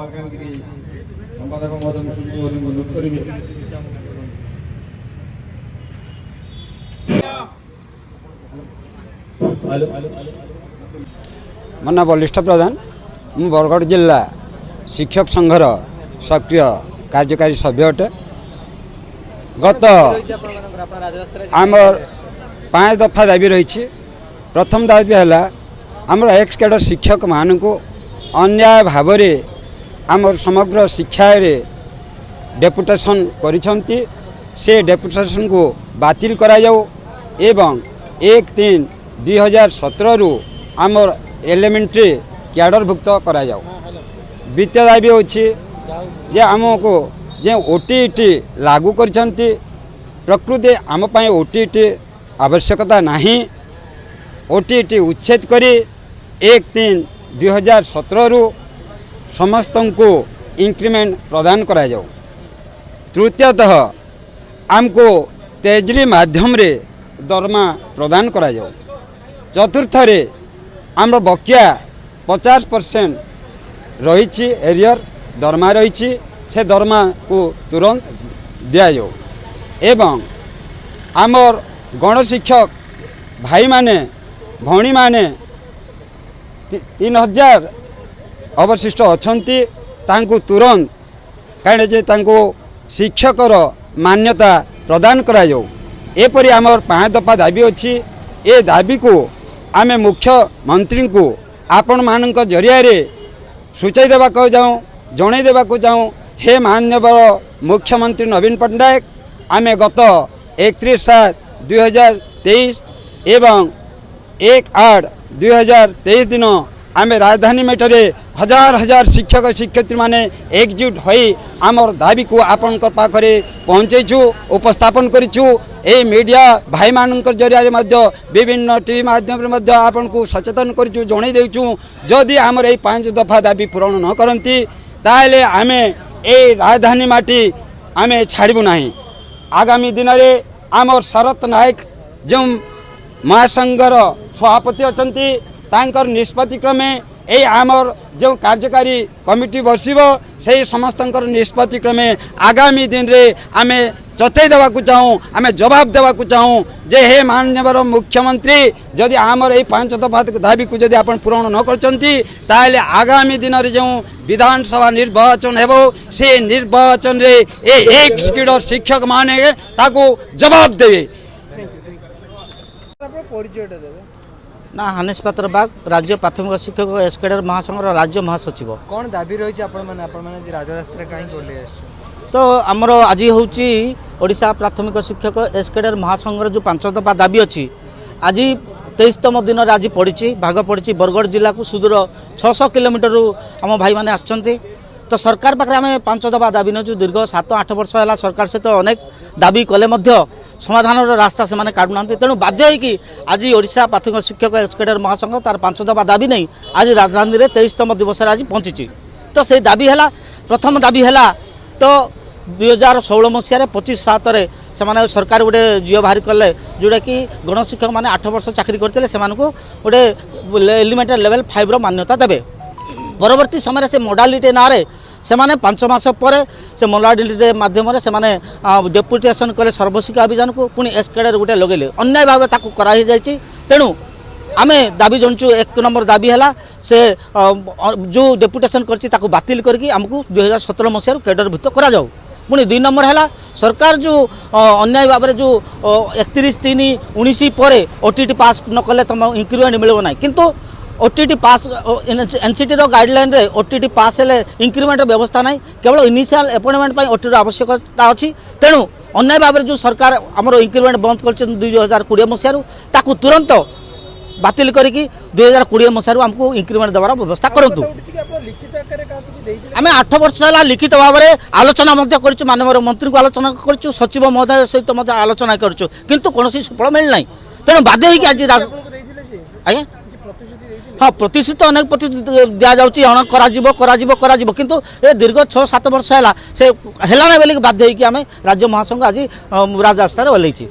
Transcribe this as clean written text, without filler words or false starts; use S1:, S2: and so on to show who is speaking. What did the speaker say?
S1: ମାଲକାନଗିରି ସମ୍ପାଦକ ମଦନ ସୁନ୍ଦରୀଙ୍କୁ ଅନୁରୋଧ କରିବେ।
S2: ମୋ ନାଁ ବଳିଷ୍ଠ ପ୍ରଧାନ। ମୁଁ ବରଗଡ଼ ଜିଲ୍ଲା ଶିକ୍ଷକ ସଂଘର ସକ୍ରିୟ କାର୍ଯ୍ୟକାରୀ ସଭ୍ୟ ଅଟେ। ଗତ ଆମର 5 ଦଫା ଦାବି ରହିଛି। प्रथम दाबी है आमर एक्स कैडर शिक्षक मानू अन्याय भाव आमर समग्र शिक्षा डेपुटेशन करिसेंती से डेपुटेशन को बातिल करा जाऊ एवं 1/3/2017 रु आमर एलिमेंट्री कैडरभुक्त करा जाऊ। द्वितीय दाबी होछि जे आमको जे ओटीईटी लागू करिसेंती प्रकृति आम पई ओटीईटी आवश्यकता नहीं। ओटीईटी उच्छेद करी 1/3/2017 रु समस्त को इंक्रीमेंट प्रदान करा जाऊ। तृतीयतः आमको तेजली माध्यम रे दरमा प्रदान करा जाऊ। चतुर्थ आम बकिया 50% रही एरियर दरमा रही से दरमा को तुरंत दिया जाऊ। एवं आमर गणशिक्षक भाई माने भौणी माने 3000 अवशिष्ट अछंती तांको तुरंत कहीं जे तांको शिक्षकर मान्यता प्रदान करा जाऊ। एपरी आमर 5 दफा दाबी अच्छी। ए दाबी को आमे मुख्यमंत्री को आपण मानक जरिया सूचाई देवा जाऊँ जन देवा जाऊँ। हे माननीय मुख्यमंत्री नवीन पट्टनायक आमे गत 31/7/2023 एवं 1/8/2023 दिन आमे राजधानी मेटरे हजार हजार शिक्षक शिक्षयित्री माने एकजुट होई आमर दाबी को आपण पाखरे पहुँचेछु उपस्थापन करिछु। ए मीडिया भाई मानक जरिया विभिन्न टीवी माध्यम आपण को सचेतन करिछु जणै देछु। जदि आमर ए 5 दफा दाबी पूरण न करंती ताले आमे ए राजधानी माटी आमे छाड़बू नहीं। आगामी दिन में आमर शरत नायक जो महासंघर सभापति अछंती तांकर निष्पत्ति क्रमे ए आमर जो कार्यकारी कमिटी बसिबो से समस्त निष्पत्ति क्रमे आगामी दिन रे आमे चतई देवा चाहूँ आमे जवाब देवा चाहूँ जे हे माननीय मुख्यमंत्री जदि आमर ए 5 दफा दाबी को जदि आपण पूरण न करचंती ताले आगामी दिन रे जो विधानसभा निर्वाचन हेबो से निर्वाचन रे ए एक स्किडर शिक्षक माने ताको जवाब देवे।
S3: ना हानिस पात्र बाग राज्य प्राथमिक शिक्षक एसकेडर महासंघर राज्य महासचिव।
S4: कौन दाबी रही राजरास्ता कहीं
S3: तो आमर आज हूँ ओडिशा प्राथमिक शिक्षक एसकेडर महासंघर जो 5 दफा दाबी अच्छी आज 23तम दिन आज पड़ी भाग पड़ी बरगढ़ जिला को सुदूर 600 किलोमीटर आम भाई मैंने आसछंती। तो सरकार पाखे आम 5 दफा दाबी नौ दीर्घ 7-8 वर्ष है सरकार सहित अनेक दाबी कले समाधान रास्ता से काढ़ुना तेणु बाध्य होगी आज ओडिशा प्राथमिक शिक्षक एसकेडर महासंघ तार 5 दफा दाबी नहीं आज राजधानी में 23तम दिवस आज पहुंची। तो से दाबी है प्रथम दाबी है तो 2016 मसीह 25/7 से सरकार गोटे जियो बाहर कले जोटा कि गणशिक्षक मैंने 8 वर्ष चाकरी करते गोटे एलिमेंटरी लेवल 5 मान्यता देवे। परवर्ती समय से मोडालिटी ना से 5 मास पर से मोडालिटी माध्यम से डेपुटेशन कले सर्वशिक्षा अभियान को पुणी एसकेडर गोटे लगेले अन्याय भाव कराई जाइए। तेणु आमे दाबी जणुचु 1 नंबर दाबी है से जो डेपुटेशन करछि ताको बातिल करके आमको 2017 मसीह कैडरभुक्त करा जाऊ। पुणी 2 नंबर है सरकार जो अन्याय भाव जो 31/3/19 पर ओटीटी पास न कले तुम इंक्रीमेंट मिलबो ना किंतु ओटीटी पास एनसीटी गाइडलाइन रे ओटीटी पास हेले इंक्रीमेंट व्यवस्था ना केवल इनिशियल अपॉइंटमेंट पर ओटीटी आवश्यकता अच्छी। तेणु अन्याय भाव जो सरकार आमर इंक्रीमेंट बंद कर 2020 मसीह ताकू तुरंत बातिल करके 2020 मसीह आमको इंक्रीमेंट देवार व्यवस्था करूँ। आम 8 वर्ष है लिखित भाव में आलोचना कर माननीय मंत्री को आलोचना कर सचिव महोदय सहित आलोचना करूँ किंतु कौन सफल मिलना। तेणु बाध्य होगी आज आज्ञा हाँ प्रतिश्रुति अनेक दि जाऊँगी किंतु ये दीर्घ 6-7 वर्ष है से है बोली बाध्य होगी आम राज्य महासंघ आज राजरास्तार ओह्लैछि।